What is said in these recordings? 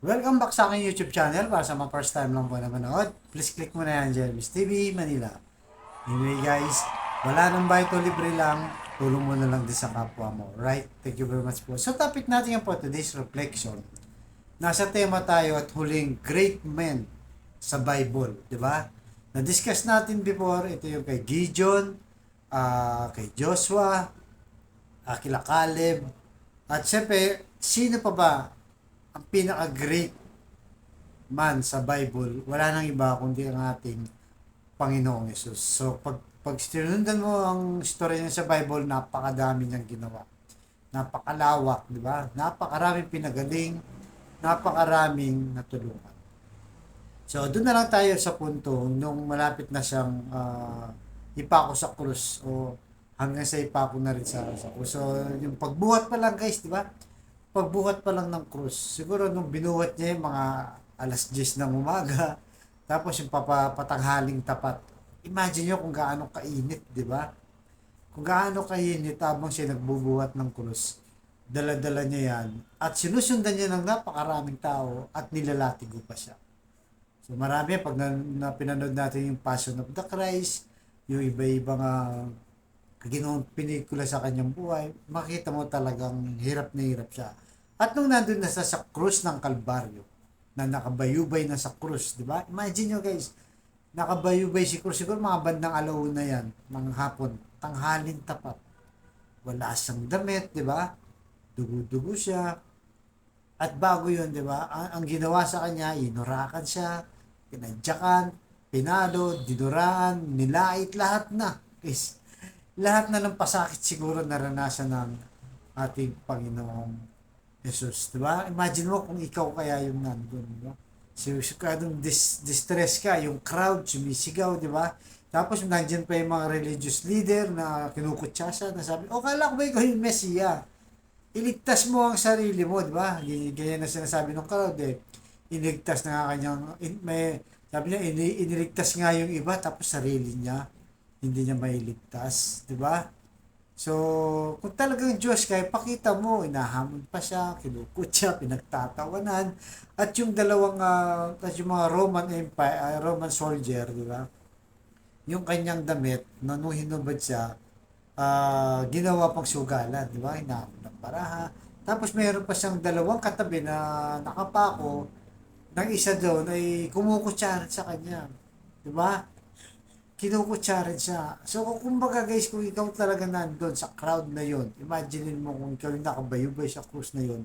Welcome back sa aking YouTube channel. Para sa mga first time lang po na manood, please click mo na yan, Jeremy's TV Manila. Anyway guys, wala nang bayad o libre lang, tulong mo na lang din sa kapwa mo. Right? Thank you very much po. So topic natin yan po, today's reflection. Nasa tema tayo at huling great men sa Bible. Di ba? Na-discuss natin before, ito yung kay Gideon, kay Joshua, kila Caleb, at syempre, sino pa ba ang pinaka-great man sa Bible? Wala nang iba kundi ang ating Panginoong Yesus. So, pag sinundan mo ang story niya sa Bible, napakadami niyang ginawa. Napakalawak, di ba? Napakaraming pinagaling, napakaraming natulungan. So, doon na lang tayo sa punto nung malapit na siyang ipako sa krus o hanggang sa ipako na rin sa krus. So, yung pagbuhat pa lang guys, di ba? Pagbuhat pa lang ng krus, siguro nung binuhat niya yung mga alas 10 ng umaga, tapos yung papatanghaling tapat. Imagine nyo kung gaano kainit, di ba? Kung gaano kainit habang siya nagbubuhat ng krus. Dala-dala niya yan. At sinusundan niya ng napakaraming tao at nilalatigo pa siya. So marami pag pinanood natin yung Passion of the Christ, yung iba-ibang ginawang pinikula sa kanyang buhay, makita mo talagang hirap na hirap siya. At nung nandun na sa krus ng Kalbaryo, na nakabayubay na sa krus, di ba? Imagine nyo guys, nakabayubay si krus, siguro mga bandang alauna yan, ng hapon, tanghalin tapat. Wala siyang damit, di ba? Dugo-dugo siya. At bago yun, di ba? Ang ginawa sa kanya, inurakan siya, pinadyakan, pinalo, dinuraan, nilait, lahat na. Guys, lahat na ng pasakit siguro naranasan ng ating Panginoong Jesus. Diba? Imagine mo kung ikaw kaya yung nandun. Diba? So, kadong distress ka, yung crowd, sumisigaw, di ba? Tapos, nandiyan pa yung mga religious leader na kinukutsasa, na sabi, o kala ko ba ikaw yung Mesiya? Iligtas mo ang sarili mo, di ba? Ganyan na sinasabi ng crowd eh. Iniligtas na nga kanyang, sabi niya, iniligtas nga yung iba, tapos sarili niya hindi niya mailigtas, di ba? So, kung talagang Diyos kaya pakita mo, inahamon pa siya, kinukot siya, pinagtatawanan, at yung dalawang, at yung mga Roman Empire, Roman soldier, di ba? Yung kanyang damit, na nung hinubad siya, ginawa pang sugalan, di ba? Hinahamon ng baraha. Tapos mayroon pa siyang dalawang katabi na nakapako, ng isa doon ay kumukutsaran sa kanya. Di ba? Kinukutsarin siya. So, kumbaga guys, kung ikaw talaga nandun sa crowd na yon, imaginein mo kung ikaw yung nakabayubay sa krus na yon,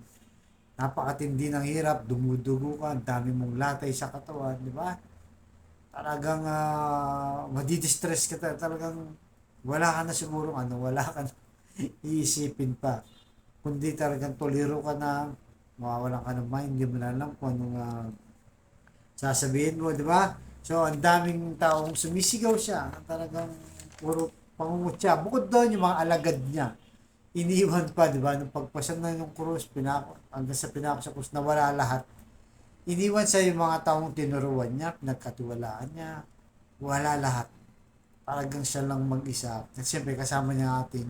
napakatindi ng hirap, dumudugo ka, dami mong latay sa katawan, di ba? Talagang madidistress ka talagang wala ka na siguro wala ka na iisipin pa. Kundi talagang tolero ka na, mawawalan ka ng mind, hindi mo na alam kung anong sasabihin mo, di ba? So, ang daming taong sumisigaw siya. Talagang puro pangungutya. Bukod doon, yung mga alagad niya. Iniwan pa, di ba? Nung pagpasan na yung krus, hanggang sa pinako sa krus, nawala lahat. Iniwan sa yung mga taong tinuruan niya, pinagkatiwalaan niya. Wala lahat. Talagang siya lang mag-isa. At siyempre, kasama niya ating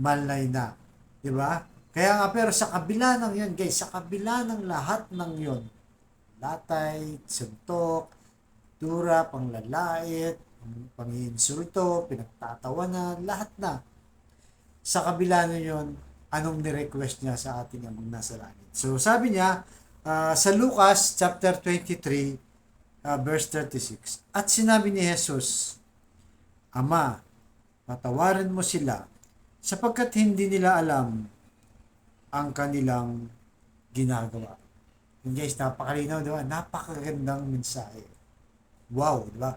malay na. Di ba? Kaya nga, pero sa kabila ng yun, guys, sa kabila ng lahat ng yun, latay, suntok, dura, panglalait, panginsulto, pinagtatawanan, lahat na. Sa kabila na yun, anong ni-request niya sa ating amang nasa langit. So sabi niya, sa Lucas chapter 23, verse 36, at sinabi ni Jesus, Ama, patawarin mo sila, sapagkat hindi nila alam ang kanilang ginagawa. And guys, napakalinaw, di ba? Napakagandang mensahe. Wow, di ba?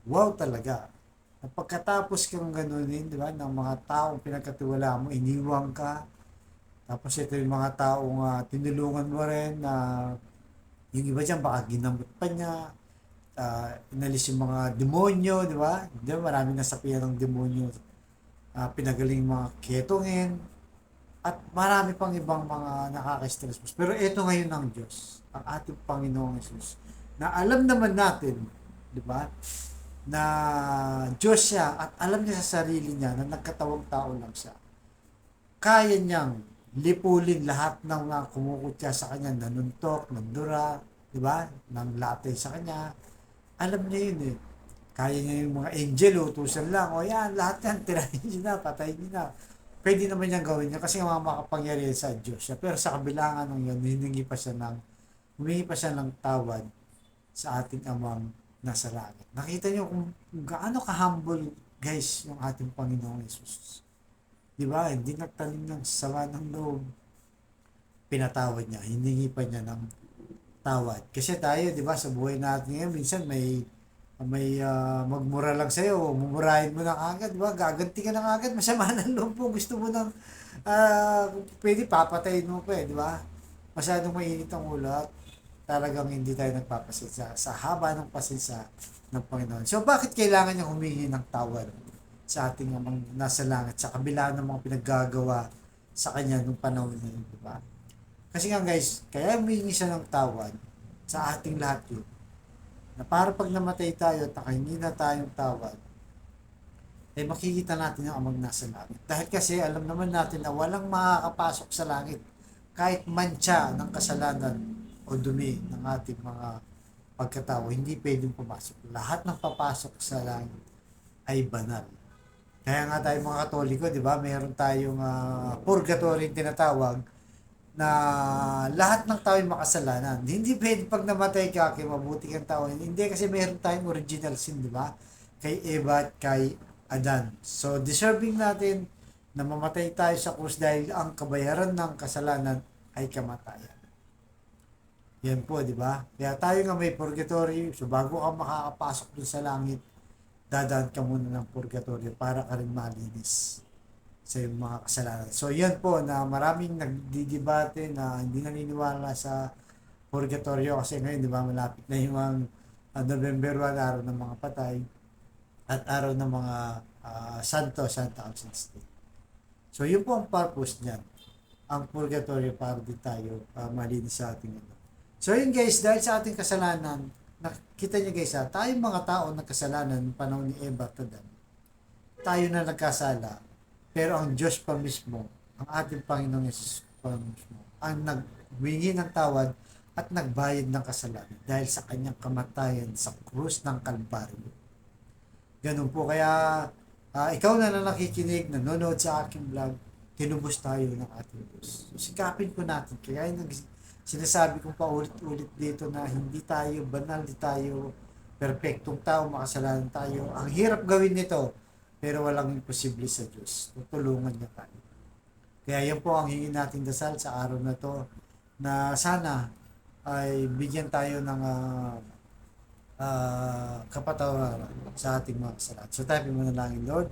Wow talaga. At pagkatapos kang ganunin, di ba, ng mga taong pinagkatiwala mo, iniwang ka, tapos ito yung mga taong tinulungan mo rin na yung iba dyan baka ginamot pa niya, inalis yung mga demonyo, di ba? Di ba, maraming nasapian ng demonyo, pinagaling mga ketongin, at marami pang ibang mga nakaka-stress. Pero ito ngayon ng Diyos, ang ating Panginoong Jesus, na alam naman natin, di ba, na Diyos siya at alam niya sa sarili niya na nagkatawang tao lang siya. Kaya niyang lipulin lahat ng mga kumukutya sa kanya, nanuntok, nandura, di ba? Nang latay sa kanya. Alam niya yun eh. Kaya niya yung mga angel, utusan lang. O yan, lahat yan, tirahin niyo na, patayin niyo na. Pwede naman niyang gawin niya kasi nga makapangyarihan sa Diyos siya. Pero sa kabilangan ng yun, humingi pa siya ng tawad sa ating amang nasa langit. Nakita niyo kung gaano ka-humble, guys, yung ating Panginoong Yesus. Di ba? Hindi nagtanim ng sama ng loob. Pinatawad niya. Hiningi pa niya ng tawad. Kasi tayo, di ba, sa buhay natin ngayon, minsan may magmura lang sa'yo, mumurahin mo na agad, di ba? Gaganti ka na agad, masama ng loob mo, gusto mo ng, pwede papatayin mo pa eh, di ba? Masyadong mainit ang ulo at talagang hindi tayo nagpapasensya sa haba ng pasensya ng Panginoon. So, bakit kailangan niya humingi ng tawad sa ating mga nasa langit, sa kabila ng mga pinaggagawa sa kanya nung panahon na yun, di ba? Kasi nga guys, kaya humingi siya ng tawad sa ating lahat yun, na para pag namatay tayo at nakahingi na tayong tawad, ay makikita natin ang amang nasa langit. Dahil kasi alam naman natin na walang makakapasok sa langit kahit mantsa ng kasalanan o dumi ng ating mga pagkatao, hindi pwedeng pumasok. Lahat ng papasok sa langit ay banal. Kaya nga tayo mga Katoliko, di ba, mayroon tayong purgatory tinatawag, na lahat ng tao ay makasalanan. Hindi pwede pag namatay ka, kay mabuti kang tao. Hindi kasi mayroon tayong original sin, di ba? Kay Eva at kay Adan. So, deserving natin na mamatay tayo sa krus dahil ang kabayaran ng kasalanan ay kamatayan. Yan po, di ba? Kaya tayo nga may purgatory. So, bago ka makakapasok dun sa langit, dadaan ka muna ng purgatory para ka rin malinis sa yung mga kasalanan. So, yan po na maraming nagdidebate na hindi naniniwala sa purgatorio kasi ngayon, di ba, malapit na yung November 1, araw ng mga patay at araw ng mga Santa Auxilius Day. So, yun po ang purpose niyan. Ang purgatorio para di tayo malinis sa ating ano. So, yun guys, dahil sa ating kasalanan, nakita niyo guys tayong mga tao na kasalanan panahon ni Eva at Adan, tayo na nagkasala. Pero ang Diyos pa mismo, ang ating Panginoong Yesus pa mismo, ang nagwingi ng tawad at nagbayad ng kasalanan dahil sa kanyang kamatayan sa krus ng Kalbaryo. Ganun po. Kaya ikaw na nakikinig, nanonood sa aking vlog, tinubos tayo ng ating Diyos. So, sikapin po natin. Kaya sinasabi kong paulit-ulit dito na hindi tayo banal, hindi tayo perfectong tao, makasalanan tayo. Ang hirap gawin nito, pero walang imposible sa Diyos. Tutulungan niya tayo. Kaya yan po ang hingin nating dasal sa araw na to, na sana ay bigyan tayo ng kapatawaran sa ating mga kasalanan. So tayo manalangin, Lord,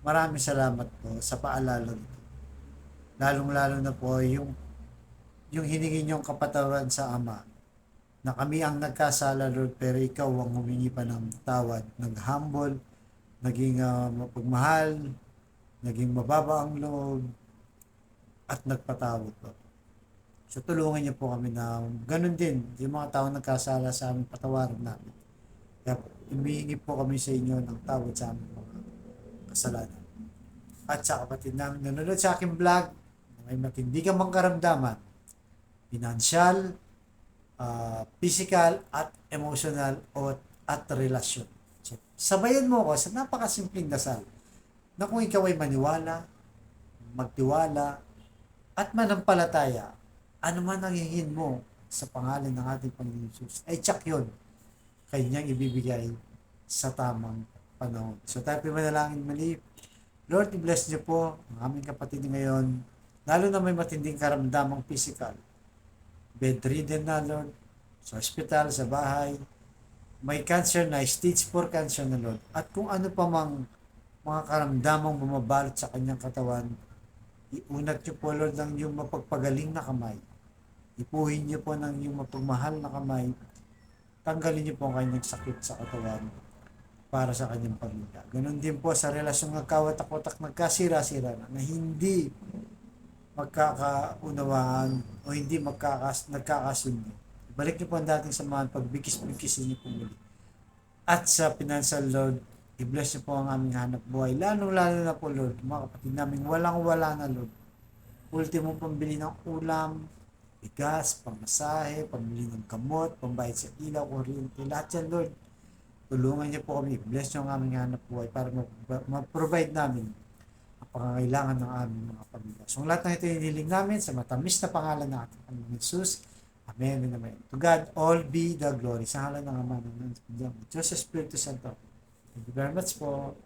maraming salamat po sa paalala nito. Lalong-lalo na po yung hiningi niyong kapatawaran sa Ama, na kami ang nagkasala, Lord, pero ikaw ang humingi pa ng tawad, nag-humble, naging mapagmahal, naging mababa ang loob, at nagpatawad po. So tulungan niyo po kami na ganun din, yung mga tao nagkasala sa amin, patawarin namin. Kaya humihingi po kami sa inyo ng tawad sa aming mga kasalanan. At sa kapatid namin nanonood sa aking vlog, may matindi kang karamdaman, financial, physical, at emotional, at relasyon. So, sabayan mo ko sa napakasimpleng dasal na kung ikaw ay maniwala, magtiwala, at manampalataya, ano man ang hingin mo sa pangalan ng ating Panginoon Jesus, ay tsak yun, kanyang ibibigay sa tamang panahon. So tayo manalangin mali. Lord, i-bless niyo po ang aming kapatid ngayon, lalo na may matinding karamdamang physical, bedridden na, Lord, sa hospital, sa bahay, may cancer na, stage 4 cancer na, Lord, at kung ano pa mang mga karamdamang bumabalot sa kanyang katawan, iunat niyo po, Lord, ng iyong mapagpagaling na kamay. Ipuhin niyo po ng iyong mapagmahal na kamay. Tanggalin niyo po ang kanyang sakit sa katawan para sa kanyang pamilya. Ganon din po sa relasyon nagkawatak-watak, nagkasira-sira na hindi magkakaunawaan o hindi nagkakasundo. Balik niyo po ang dating samahan, pagbigis-bigisin niyo po muli. At sa financial, Lord, i-bless niyo po ang aming hanap buhay. Lalo na po, Lord, mga kapatid namin, walang-wala na, Lord. ultimo pambili ng ulam, bigas, pamasahe, pambili ng gamot, pambayad sa ilaw, kuryente, lahat yan, Lord. Tulungan niyo po kami, bless niyo ang aming hanap buhay para ma-provide namin ang pangangailangan ng aming mga pamilya. So, ang lahat ng ito hinihiling namin sa matamis na pangalan ng ating Panginoon Jesus. Amen and amen. To God, all be the glory. Sa ngalan ng Ama ng Diyos, Espiritu Santo. Thank you very much po.